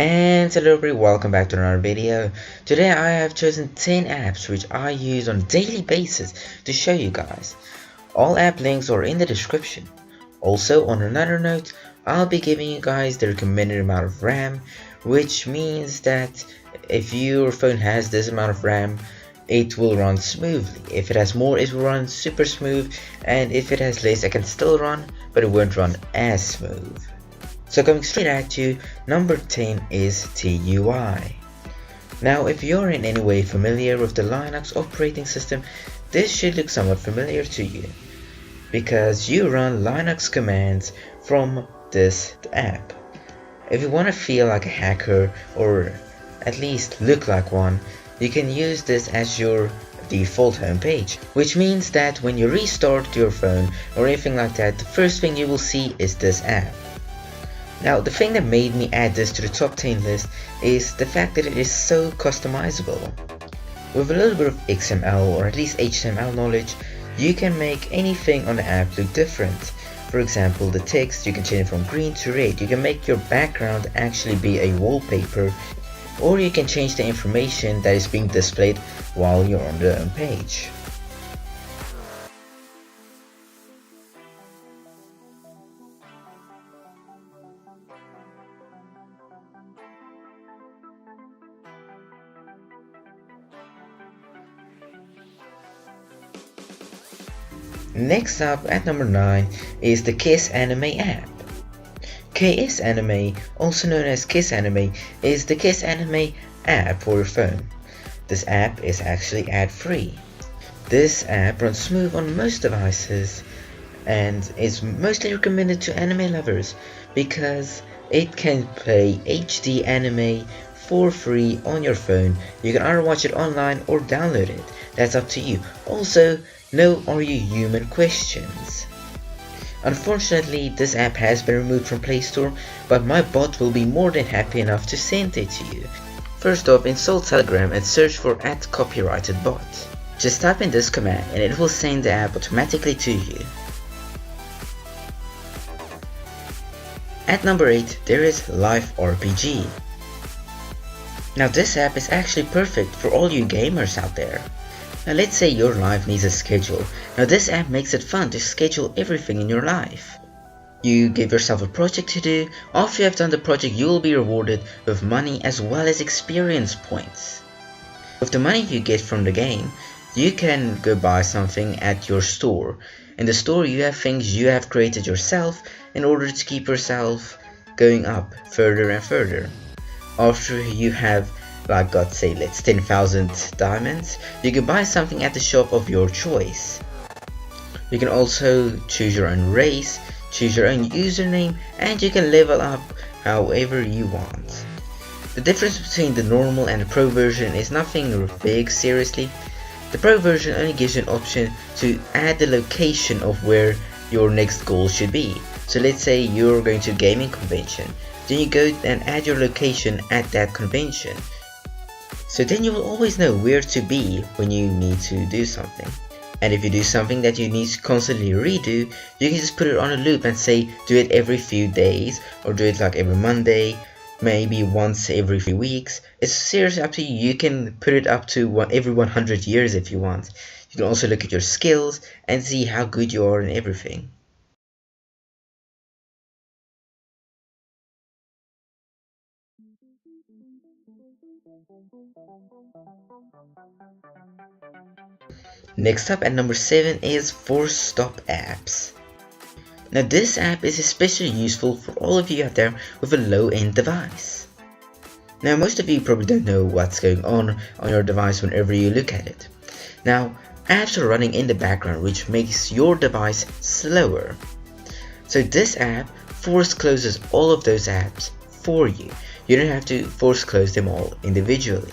And hello everybody, welcome back to another video. Today I have chosen 10 apps which I use on a daily basis to show you guys. All app links are in the description. Also, on another note, I'll be giving you guys the recommended amount of RAM, which means that if your phone has this amount of RAM, it will run smoothly. If it has more, it will run super smooth, and if it has less, it can still run, but it won't run as smooth. So coming straight at you, number 10 is TeenUI. Now if you're in any way familiar with the Linux operating system, this should look somewhat familiar to you, because you run Linux commands from this app. If you want to feel like a hacker, or at least look like one, you can use this as your default homepage, which means that when you restart your phone or anything like that, the first thing you will see is this app. Now, the thing that made me add this to the top 10 list is the fact that it is so customizable. With a little bit of XML or at least HTML knowledge, you can make anything on the app look different. For example, the text, you can change it from green to red. You can make your background actually be a wallpaper, or you can change the information that is being displayed while you're on the home page. Next up at number 9 is the KissAnime app. KSAnime, also known as KissAnime, is the KissAnime app for your phone. This app is actually ad-free. This app runs smooth on most devices and is mostly recommended to anime lovers because it can play HD anime for free on your phone. You can either watch it online or download it. That's up to you. Also, no "Are you human?" questions. Unfortunately, this app has been removed from Play Store, but my bot will be more than happy enough to send it to you. First off, install Telegram and search for @copyrightedbot. Just type in this command and it will send the app automatically to you. At number 8, there is Life RPG. Now this app is actually perfect for all you gamers out there. Now let's say your life needs a schedule. Now this app makes it fun to schedule everything in your life. You give yourself a project to do. After you have done the project, you will be rewarded with money as well as experience points. With the money you get from the game, you can go buy something at your store. In the store you have things you have created yourself in order to keep yourself going up further and further. After you have got say let's 10,000 diamonds, you can buy something at the shop of your choice. You can also choose your own race, choose your own username, and you can level up however you want. The difference between the normal and the pro version is nothing big, seriously. The pro version only gives you an option to add the location of where your next goal should be. So let's say you're going to a gaming convention, then you go and add your location at that convention. So then you will always know where to be when you need to do something. And if you do something that you need to constantly redo, you can just put it on a loop and say do it every few days, or do it like every Monday, maybe once every 3 weeks. It's seriously up to you. You can put it up to every 100 years if you want. You can also look at your skills and see how good you are in everything. Next up at number 7 is Force Stop apps. Now this app is especially useful for all of you out there with a low-end device. Now most of you probably don't know what's going on your device whenever you look at it. Now apps are running in the background which makes your device slower. So this app force closes all of those apps for you. You don't have to force close them all individually.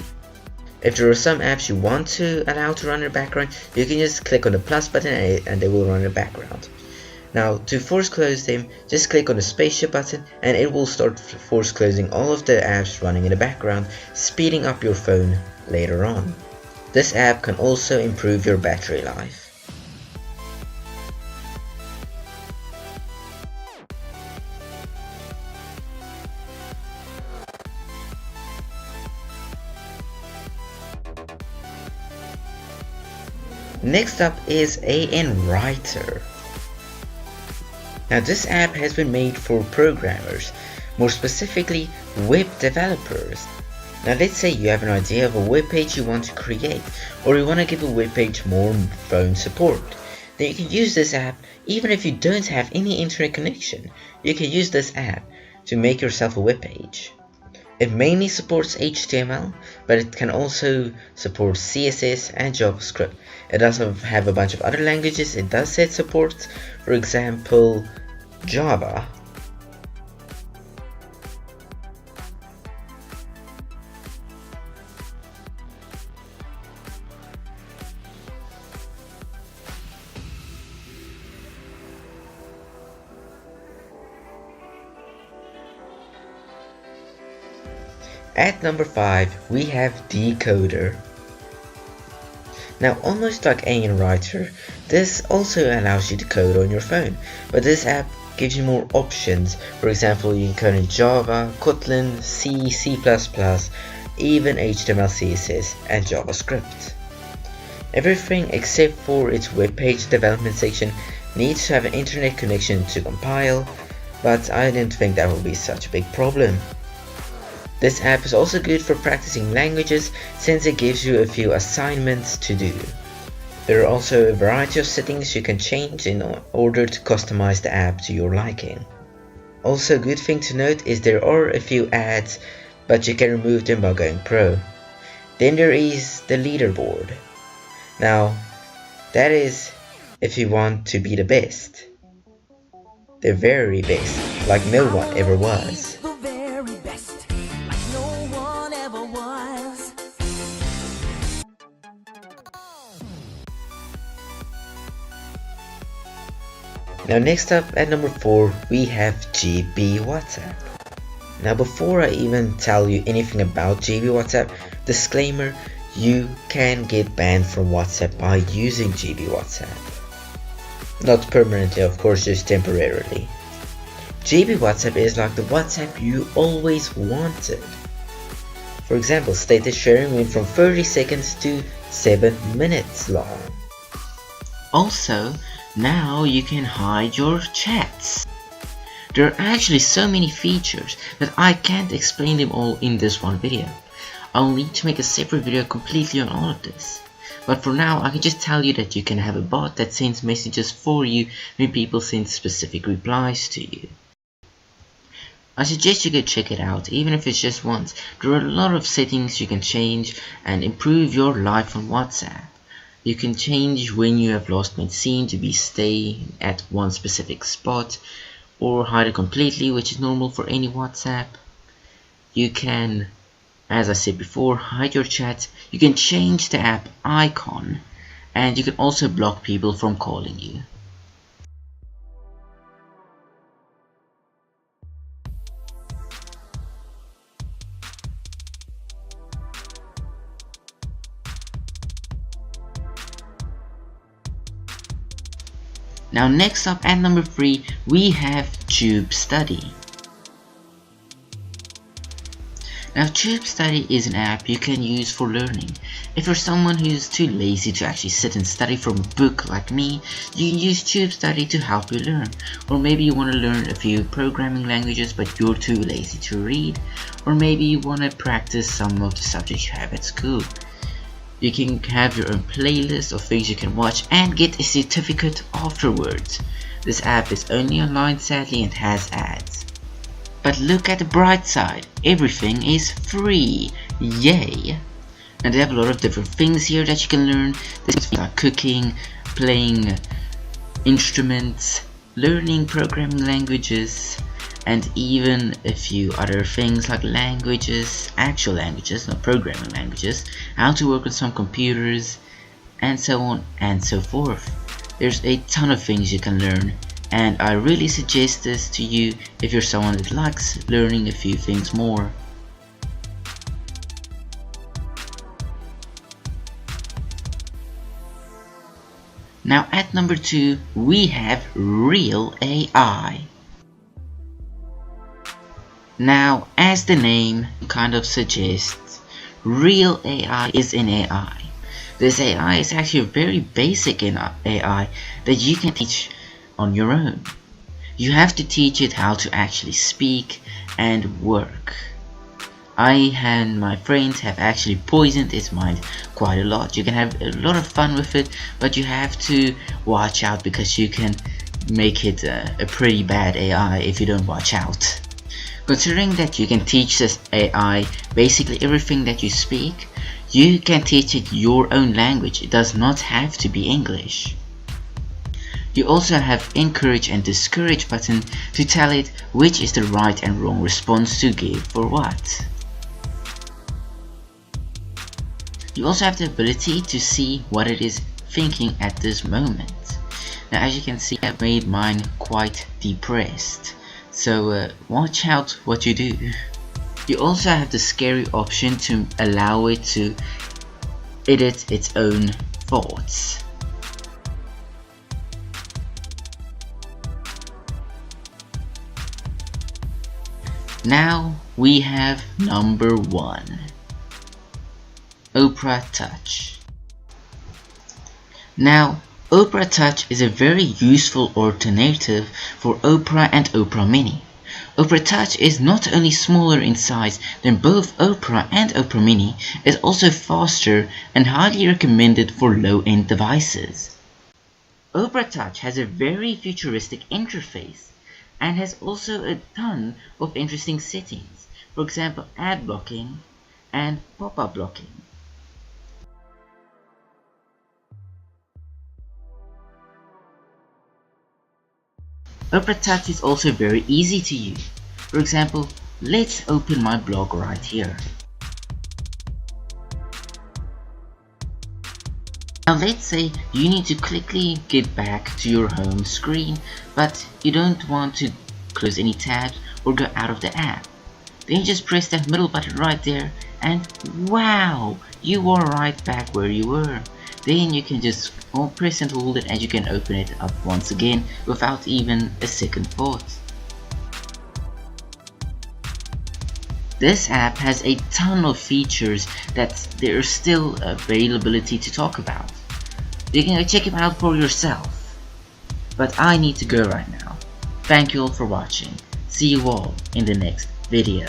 If there are some apps you want to allow to run in the background, you can just click on the plus button and they will run in the background. Now to force close them, just click on the spaceship button and it will start force closing all of the apps running in the background, speeding up your phone later on. This app can also improve your battery life. Next up is AN Writer. Now this app has been made for programmers, more specifically web developers. Now let's say you have an idea of a web page you want to create, or you want to give a web page more phone support. Then you can use this app even if you don't have any internet connection. You can use this app to make yourself a web page. It mainly supports HTML, but it can also support CSS and JavaScript. It does have a bunch of other languages it does say it supports, for example, Java. At number 5, we have Decoder. Now, almost like AN Writer, this also allows you to code on your phone, but this app gives you more options. For example, you can code in Java, Kotlin, C, C++, even HTML, CSS, and JavaScript. Everything except for its web page development section needs to have an internet connection to compile, but I didn't think that would be such a big problem. This app is also good for practicing languages since it gives you a few assignments to do. There are also a variety of settings you can change in order to customize the app to your liking. Also, a good thing to note is there are a few ads, but you can remove them by going pro. Then there is the leaderboard. Now, that is if you want to be the best. The very best, like no one ever was. Now next up at number 4 we have GBWatson. Now before I even tell you anything about GBWatson, disclaimer, you can get banned from WhatsApp by using GBWatson. Not permanently, of course, just temporarily. GBWatson is like the WhatsApp you always wanted. For example, status sharing went from 30 seconds to 7 minutes long. Also, now you can hide your chats. There are actually so many features that I can't explain them all in this one video. I'll need to make a separate video completely on all of this. But for now, I can just tell you that you can have a bot that sends messages for you when people send specific replies to you. I suggest you go check it out, even if it's just once. There are a lot of settings you can change and improve your life on WhatsApp. You can change when you have last been seen to be staying at one specific spot, or hide it completely, which is normal for any WhatsApp. You can, as I said before, hide your chat. You can change the app icon, and you can also block people from calling you. Now next up at number 3 we have TubeStudy. Now TubeStudy is an app you can use for learning. If you're someone who's too lazy to actually sit and study from a book like me, you can use TubeStudy to help you learn. Or maybe you want to learn a few programming languages but you're too lazy to read. Or maybe you want to practice some of the subjects you have at school. You can have your own playlist of things you can watch and get a certificate afterwards. This app is only online sadly and has ads. But look at the bright side, everything is free, yay! And they have a lot of different things here that you can learn. This is like cooking, playing instruments, learning programming languages, and even a few other things like languages, actual languages, not programming languages, how to work with some computers, and so on and so forth. There's a ton of things you can learn, and I really suggest this to you if you're someone that likes learning a few things more. Now at number 2 we have Real AI. Now, as the name kind of suggests, Real AI is an AI. This AI is actually a very basic AI that you can teach on your own. You have to teach it how to actually speak and work. I and my friends have actually poisoned its mind quite a lot. You can have a lot of fun with it, but you have to watch out because you can make it a pretty bad AI if you don't watch out. Considering that you can teach this AI basically everything that you speak, you can teach it your own language. It does not have to be English. You also have encourage and discourage button to tell it which is the right and wrong response to give for what. You also have the ability to see what it is thinking at this moment. Now, as you can see, I've made mine quite depressed, so watch out what you do. You also have the scary option to allow it to edit its own thoughts. Now we have number 1. Oprah Touch. Now, Oprah Touch is a very useful alternative for Oprah and Oprah Mini. Oprah Touch is not only smaller in size than both Oprah and Oprah Mini, it's also faster and highly recommended for low-end devices. Oprah Touch has a very futuristic interface and has also a ton of interesting settings, for example ad blocking and pop-up blocking. Oprah Touch is also very easy to use. For example, let's open my blog right here. Now let's say you need to quickly get back to your home screen, but you don't want to close any tabs or go out of the app. Then you just press that middle button right there and wow, you are right back where you were. Then you can just press and hold it and you can open it up once again without even a second thought. This app has a ton of features that there is still availability to talk about. You can check them out for yourself. But I need to go right now. Thank you all for watching. See you all in the next video.